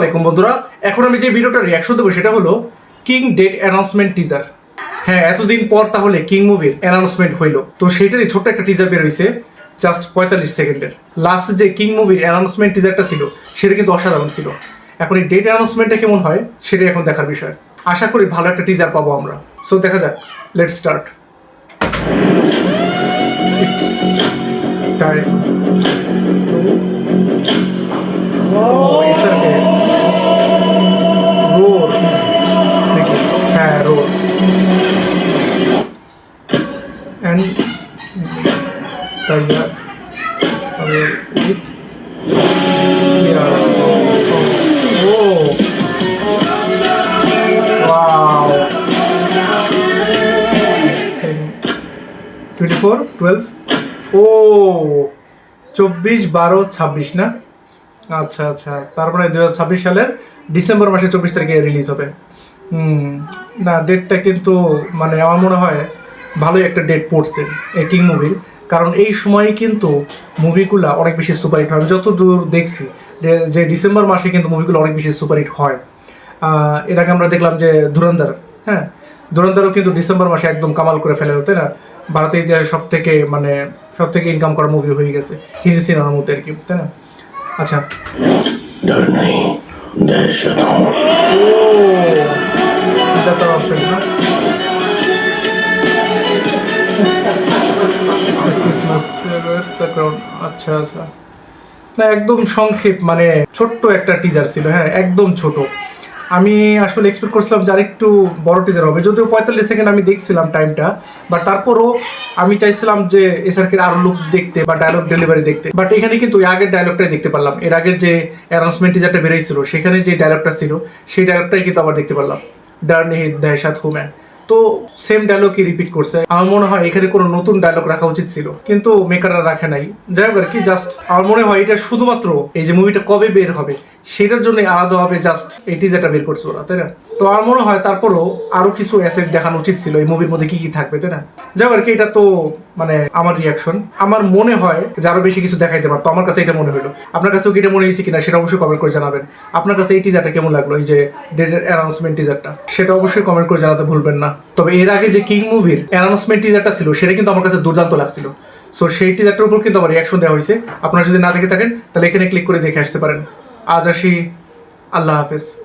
আলাইকুম বন্ধুরা, এখন আমি যে ভিডিওটা রিয়াকশন দেবো সেটা হলো কিং ডেট অ্যানাউন্সমেন্ট টিজার। হ্যাঁ, এতদিন পর তাহলে কিং মুভির অ্যানাউন্সমেন্ট হইলো, তো সেইটারই ছোট্ট একটা টিজার বের হয়েছে, জাস্ট 45 সেকেন্ডের। লাস্ট যে কিং মুভির অ্যানাউন্সমেন্ট টিজারটা ছিল সেটা কিন্তু অসাধারণ ছিল। এখন এই ডেট অ্যানাউন্সমেন্টটা কেমন হয় সেটাই এখন দেখার বিষয়। আশা করি ভালো একটা টিজার পাবো আমরা। সো দেখা যাক, লেটস স্টার্ট। টাইম রোর নাকি? হ্যাঁ, রোর। অ্যান্ড তাইয়া উইথ ও ওয়াও 24/12 ও 24/12/26 না? আচ্ছা আচ্ছা, তার মানে 2026 সালের ডিসেম্বর মাসে 24 তারিখে রিলিজ হবে। না, ডেটটা কিন্তু মানে আমার মনে হয় ভালোই একটা ডেট পড়ছে এই কিং মুভির, কারণ এই সময়ে কিন্তু মুভিগুলো অনেক বেশি সুপারহিট হয়। আমি যতদূর দেখছি যে ডিসেম্বর মাসে কিন্তু মুভিগুলো অনেক বেশি সুপারহিট হয়। এর আগে আমরা দেখলাম যে ধুরন্ধর, হ্যাঁ, ধুরন্ধরও কিন্তু ডিসেম্বর মাসে একদম কামাল করে ফেলে, তাই না? ভারতের ইতিহাসে সব থেকে ইনকাম করা মুভি হয়ে গেছে হিন্দি সিনেমার মধ্যে আর কি, তাই না? আচ্ছা, डर नहीं दहशत हूँ। সিদ্ধার্থ অপশন না? Christmas the crown. আচ্ছা আচ্ছা, না একদম সংক্ষেপ, মানে ছোট্ট একটা টিজার ছিল। হ্যাঁ, একদম ছোট। আমি আসলে এক্সপেক্ট করছিলাম যে আরেকটু বড় টিজার হবে, যদিও 45 সেকেন্ড আমি দেখছিলাম টাইমটা, বাট তারপরও আমি চাইছিলাম যে এসআরকের আরো লুক দেখতে বা ডায়লগ ডেলিভারি দেখতে। বাট এখানে কিন্তু আগের ডায়লগটাই দেখতে পারলাম। এর আগের যে অ্যানাউন্সমেন্ট টিজারটা বেরিয়েছিল সেখানে যে ডায়লগটা ছিল সেই ডায়লগটাই কিন্তু আবার দেখতে পারলাম, ডর নেই দহশত হুঁ मैं। তো সেম ডায়লগই রিপিট করছে। আমার মনে হয় এখানে কোনো নতুন ডায়লগ রাখা উচিত ছিল, কিন্তু মেকাররা রাখে নাই। যাই হোক আর কি, জাস্ট আমার মনে হয় এটা শুধুমাত্র এই যে মুভিটা কবে বের হবে সেটার জন্য আলাদাভাবে জাস্ট এই টিজারটা বের করছে ওরা, তাই না? তো আমার মনে হয় তারপরও আরো কিছু অ্যাসেট দেখানো উচিত ছিল এই মুভির মধ্যে কি কি থাকবে, তাই না? যাই হোক আর কি, এটা তো মানে আমার রিয়াকশন। আমার মনে হয় যে আরো বেশি কিছু দেখাইতে পারতো, আমার কাছে এটা মনে হলো। আপনার কাছেও কি এটা মনে হয়েছে কিনা সেটা অবশ্যই কমেন্ট করে জানাবেন। আপনার কাছে এই টিজারটা কেমন লাগলো, এই যে ডেটের অ্যানাউন্সমেন্ট টিজারটা, সেটা অবশ্যই কমেন্ট করে জানাতে ভুলবেন না। তবে এর আগে যে কিং মুভির অ্যানাউন্সমেন্ট টিজারটা ছিল সেটা কিন্তু আমার কাছে দুর্দান্ত লাগছিল। সো সেই টিজারটার উপর কিন্তু আমার রিয়াকশন দেওয়া হয়েছে। আপনারা যদি না দেখে থাকেন তাহলে এখানে ক্লিক করে দেখে আসতে পারেন। আজ আসি, আল্লাহ হাফেজ।